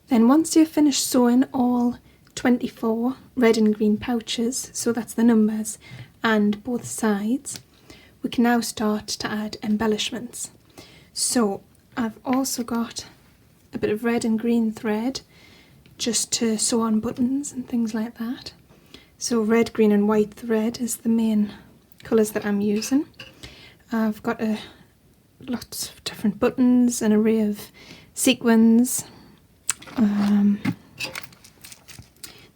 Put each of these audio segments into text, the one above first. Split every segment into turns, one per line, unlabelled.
Then once you've finished sewing all 24 red and green pouches, so that's the numbers, and both sides, we can now start to add embellishments. So I've also got a bit of red and green thread just to sew on buttons and things like that. So red, green and white thread is the main colours that I'm using. I've got lots of different buttons, an array of sequins.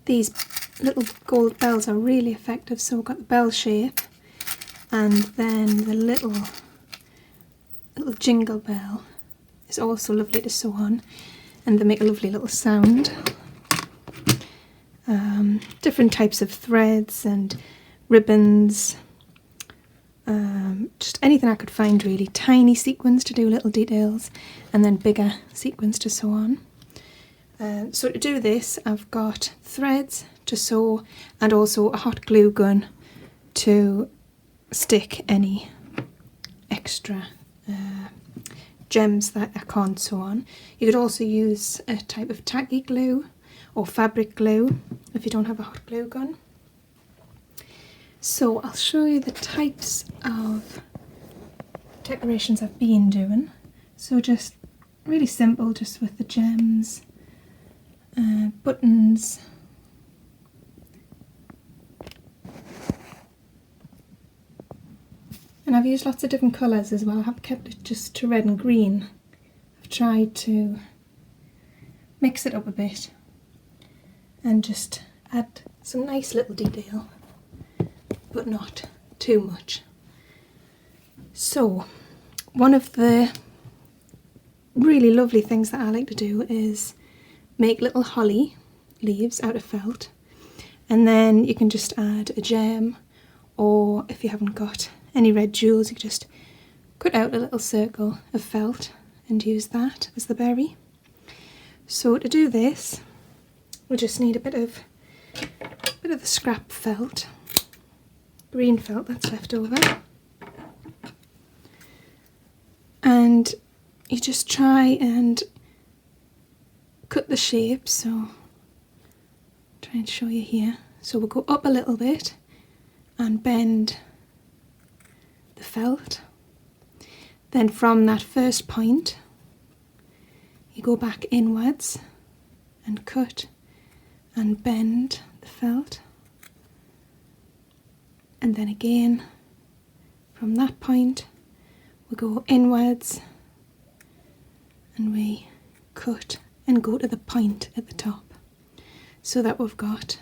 These little gold bells are really effective, so I've got the bell shape and then the little jingle bell is also lovely to sew on, and they make a lovely little sound. Different types of threads and ribbons, just anything I could find really. Tiny sequins to do little details and then bigger sequins to sew on. So to do this I've got threads to sew and also a hot glue gun to stick any extra gems that I can't sew on. You could also use a type of tacky glue or fabric glue if you don't have a hot glue gun. So I'll show you the types of decorations I've been doing. So just really simple, just with the gems, buttons, and I've used lots of different colours as well. I haven't kept it just to red and green. I've tried to mix it up a bit and just add some nice little detail, but not too much. So one of the really lovely things that I like to do is make little holly leaves out of felt, and then you can just add a gem, or if you haven't got any red jewels you can just cut out a little circle of felt and use that as the berry. So to do this we just need a bit of the scrap felt, green felt that's left over, and you just try and cut the shape. So I'll try and show you here. So we'll go up a little bit and bend the felt. Then from that first point you go back inwards and cut and bend the felt, and then again from that point we go inwards and we cut and go to the point at the top, so that we've got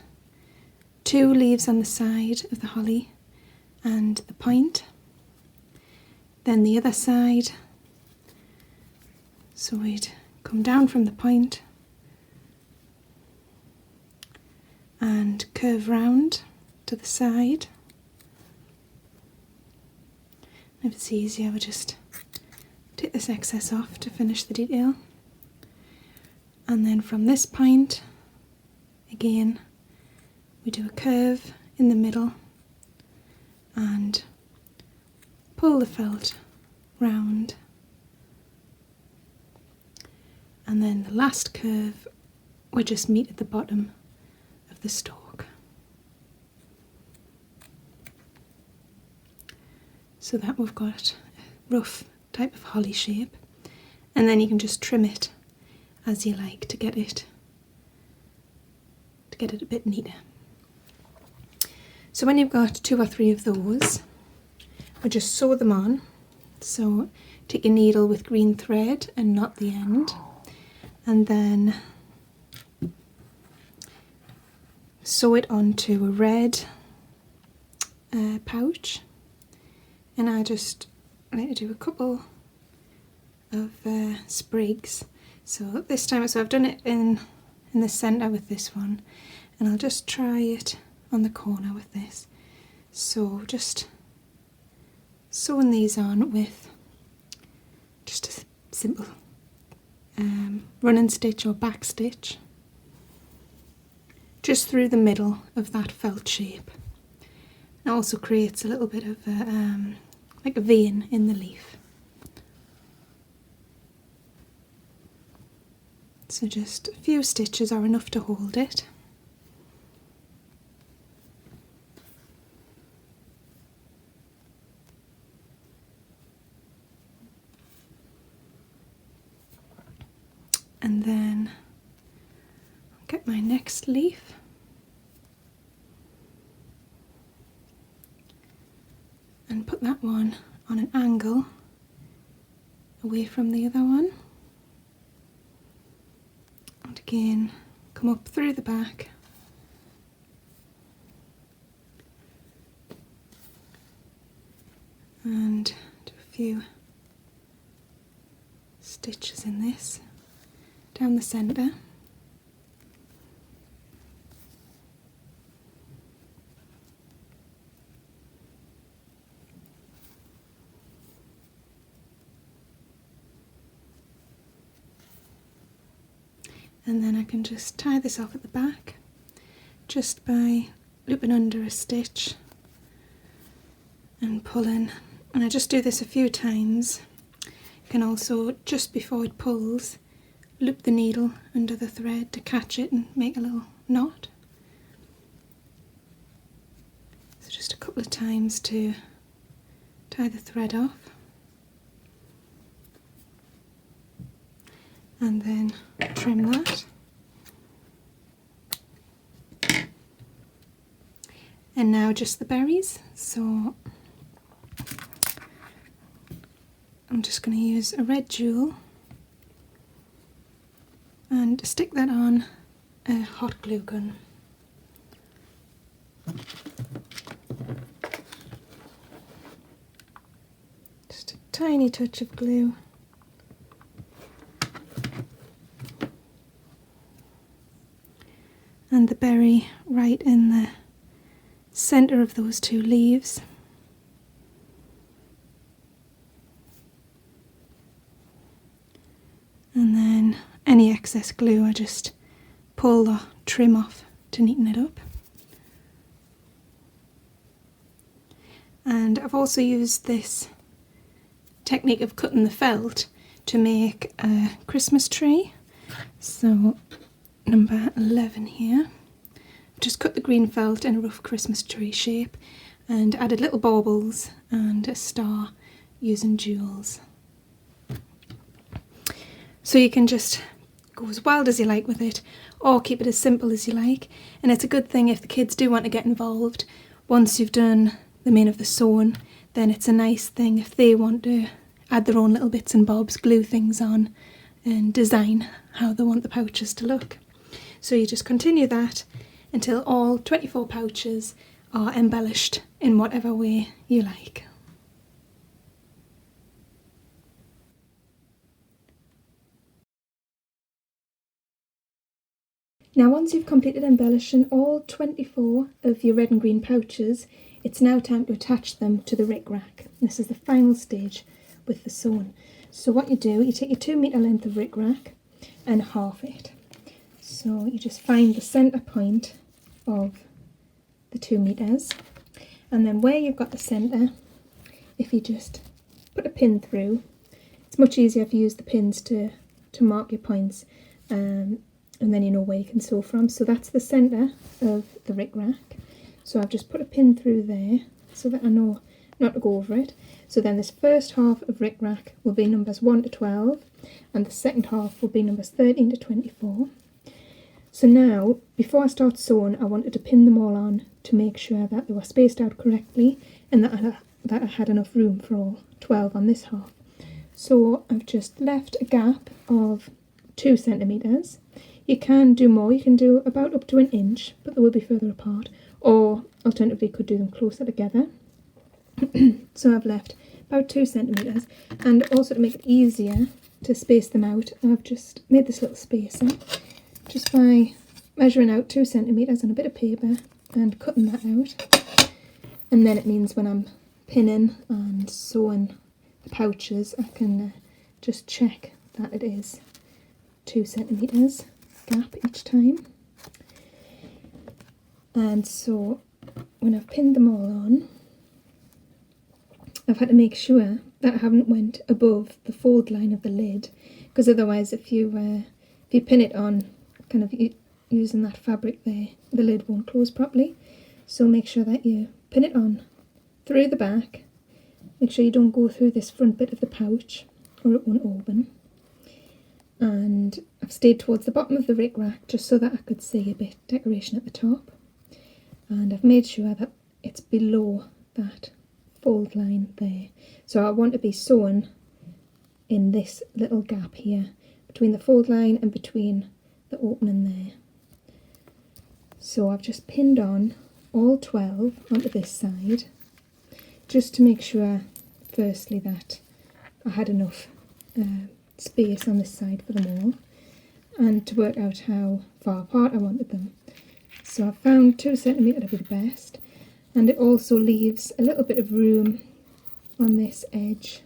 two leaves on the side of the holly and the point. Then the other side, so we'd come down from the point and curve round to the side. If it's easier, we'll just take this excess off to finish the detail. And then from this point, again, we do a curve in the middle and pull the felt round. And then the last curve, we just meet at the bottom of the stalk. So that we've got a rough type of holly shape, and then you can just trim it as you like to get it a bit neater. So when you've got 2 or 3 of those, we just sew them on. So take your needle with green thread and knot the end, and then sew it onto a red pouch. And I just like to do a couple of sprigs. So this time, so I've done it in the centre with this one, and I'll just try it on the corner with this. So just sewing these on with just a simple running stitch or back stitch just through the middle of that felt shape. It also creates a little bit of like a vein in the leaf. So just a few stitches are enough to hold it. And then I'll get my next leaf. And put that one on an angle away from the other one. And again, come up through the back. And do a few stitches in this, down the centre. And then I can just tie this off at the back just by looping under a stitch and pulling. And I just do this a few times. You can also, just before it pulls, loop the needle under the thread to catch it and make a little knot. So just a couple of times to tie the thread off. And then trim that. And now just the berries. So I'm just going to use a red jewel and stick that on a hot glue gun. Just a tiny touch of glue. And the berry right in the centre of those two leaves. And then any excess glue I just pull or trim off to neaten it up. And I've also used this technique of cutting the felt to make a Christmas tree. So number 11 here. Just cut the green felt in a rough Christmas tree shape and added little baubles and a star using jewels. So you can just go as wild as you like with it or keep it as simple as you like, and it's a good thing if the kids do want to get involved. Once you've done the main of the sewing, then it's a nice thing if they want to add their own little bits and bobs, glue things on and design how they want the pouches to look. So you just continue that until all 24 pouches are embellished in whatever way you like. Now once you've completed embellishing all 24 of your red and green pouches, it's now time to attach them to the rickrack. This is the final stage with the sewing. So what you do, you take your 2 metre length of rickrack and half it. So you just find the centre point of the 2 metres, and then where you've got the centre, if you just put a pin through, it's much easier if you use the pins to mark your points, and then you know where you can sew from. So that's the centre of the rickrack. So I've just put a pin through there so that I know not to go over it. So then this first half of rickrack will be numbers 1 to 12, and the second half will be numbers 13 to 24. So now, before I start sewing, I wanted to pin them all on to make sure that they were spaced out correctly and that I had enough room for all 12 on this half. So I've just left a gap of 2 centimetres. You can do more, you can do about up to 1 inch, but they will be further apart, or alternatively could do them closer together. So I've left about 2 centimetres, and also to make it easier to space them out, I've just made this little spacer just by measuring out 2 centimetres on a bit of paper and cutting that out. And then it means when I'm pinning and sewing the pouches, I can just check that it is 2 centimetres gap each time. And so when I've pinned them all on, I've had to make sure that I haven't went above the fold line of the lid, because otherwise if you if you pin it on, kind of using that fabric there, the lid won't close properly. So make sure that you pin it on through the back. Make sure you don't go through this front bit of the pouch or it won't open. And I've stayed towards the bottom of the rick rack just so that I could see a bit decoration at the top. And I've made sure that it's below that fold line there. So I want to be sewn in this little gap here between the fold line and between the opening there. So I've just pinned on all 12 onto this side just to make sure firstly that I had enough space on this side for them all, and to work out how far apart I wanted them. So I found 2 cm to be the best, and it also leaves a little bit of room on this edge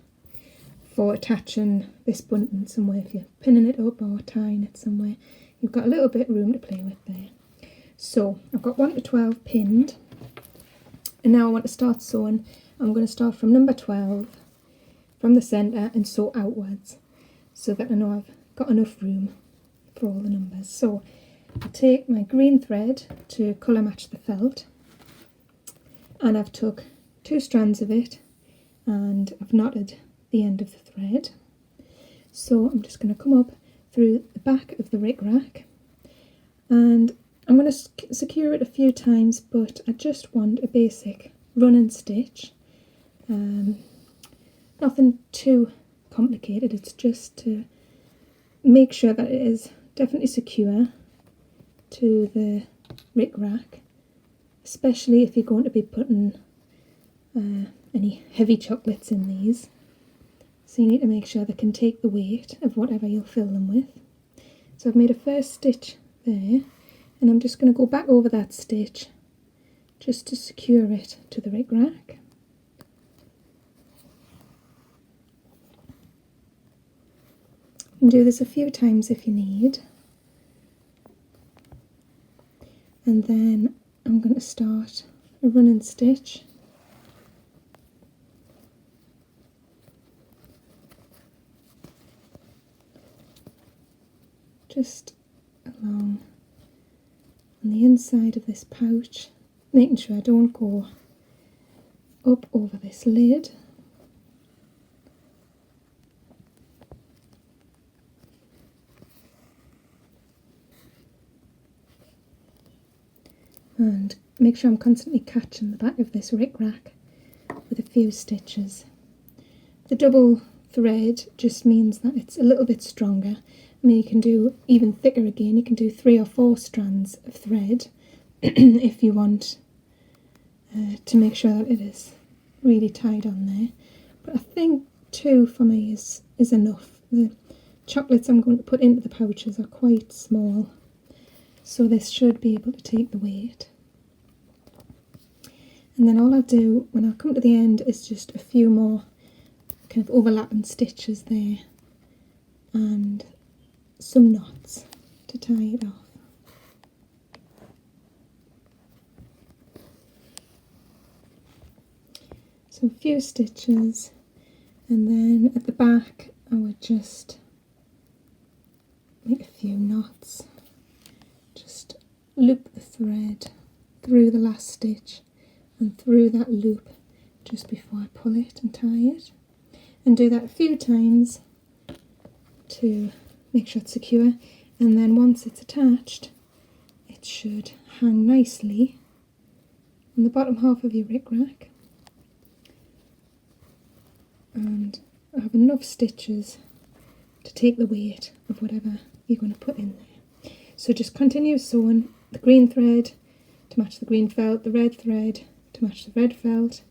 for attaching this bunting somewhere. If you're pinning it up or tying it somewhere, you've got a little bit of room to play with there. So I've got 1 to 12 pinned, and now I want to start sewing. I'm going to start from number 12 from the centre and sew outwards so that I know I've got enough room for all the numbers. So I take my green thread to colour match the felt, and I've took 2 strands of it and I've knotted the end of the thread. So I'm just going to come up through the back of the rick rack, and I'm going to secure it a few times, but I just want a basic running stitch. Nothing too complicated, it's just to make sure that it is definitely secure to the rick rack, especially if you're going to be putting any heavy chocolates in these. So you need to make sure they can take the weight of whatever you'll fill them with. So I've made a first stitch there, and I'm just going to go back over that stitch just to secure it to the rick rack. You can do this a few times if you need. And then I'm going to start a running stitch. Just along on the inside of this pouch, making sure I don't go up over this lid. And make sure I'm constantly catching the back of this rick rack with a few stitches. The double thread just means that it's a little bit stronger. I mean, you can do even thicker again. You can do 3 or 4 strands of thread if you want to make sure that it is really tied on there. But I think 2 for me is enough. The chocolates I'm going to put into the pouches are quite small, so this should be able to take the weight. And then all I do when I come to the end is just a few more kind of overlapping stitches there and some knots to tie it off. So a few stitches, and then at the back I would just make a few knots. Just loop the thread through the last stitch and through that loop just before I pull it and tie it, and do that a few times to make sure it's secure. And then once it's attached, it should hang nicely on the bottom half of your rick rack, and have enough stitches to take the weight of whatever you're going to put in there. So just continue sewing the green thread to match the green felt, the red thread to match the red felt,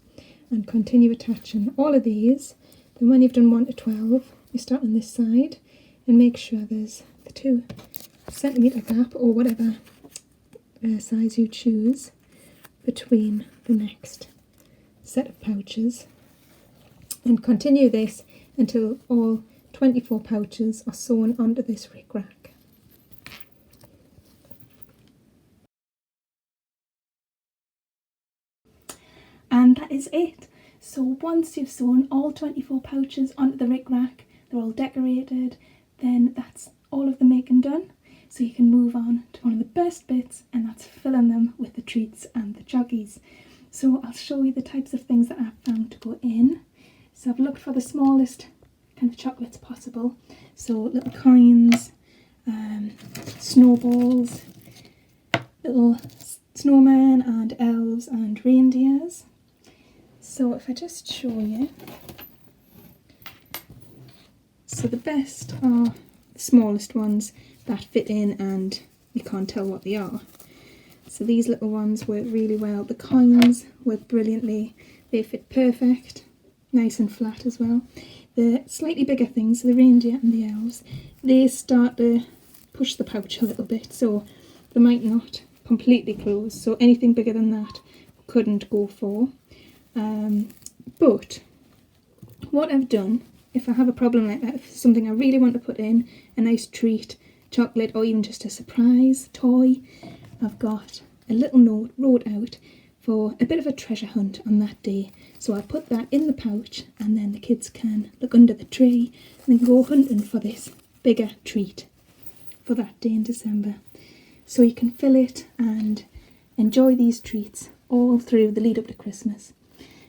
and continue attaching all of these. Then when you've done 1 to 12, you start on this side and make sure there's the 2 centimetre gap or whatever size you choose between the next set of pouches, and continue this until all 24 pouches are sewn onto this rick rack.
And that is it. So once you've sewn all 24 pouches onto the rick rack, they're all decorated, then that's all of the making done, so you can move on to one of the best bits, and that's filling them with the treats and the chockies. So I'll show you the types of things that I've found to go in. So I've looked for the smallest kind of chocolates possible. So little coins, snowballs, little snowmen and elves and reindeers. So if I just show you. So the best are the smallest ones that fit in and you can't tell what they are. So these little ones work really well. The coins work brilliantly. They fit perfect, nice and flat as well. The slightly bigger things, the reindeer and the elves, they start to push the pouch a little bit, so they might not completely close. So anything bigger than that couldn't go for. But what I've done, if I have a problem like that, if it's something I really want to put in, a nice treat, chocolate, or even just a surprise toy, I've got a little note wrote out for a bit of a treasure hunt on that day. So I put that in the pouch, and then the kids can look under the tree and then go hunting for this bigger treat for that day in December. So you can fill it and enjoy these treats all through the lead up to Christmas.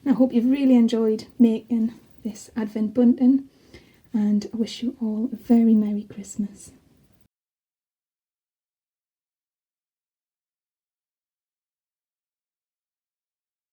And I hope you've really enjoyed making this Advent bunting, and I wish you all a very Merry Christmas.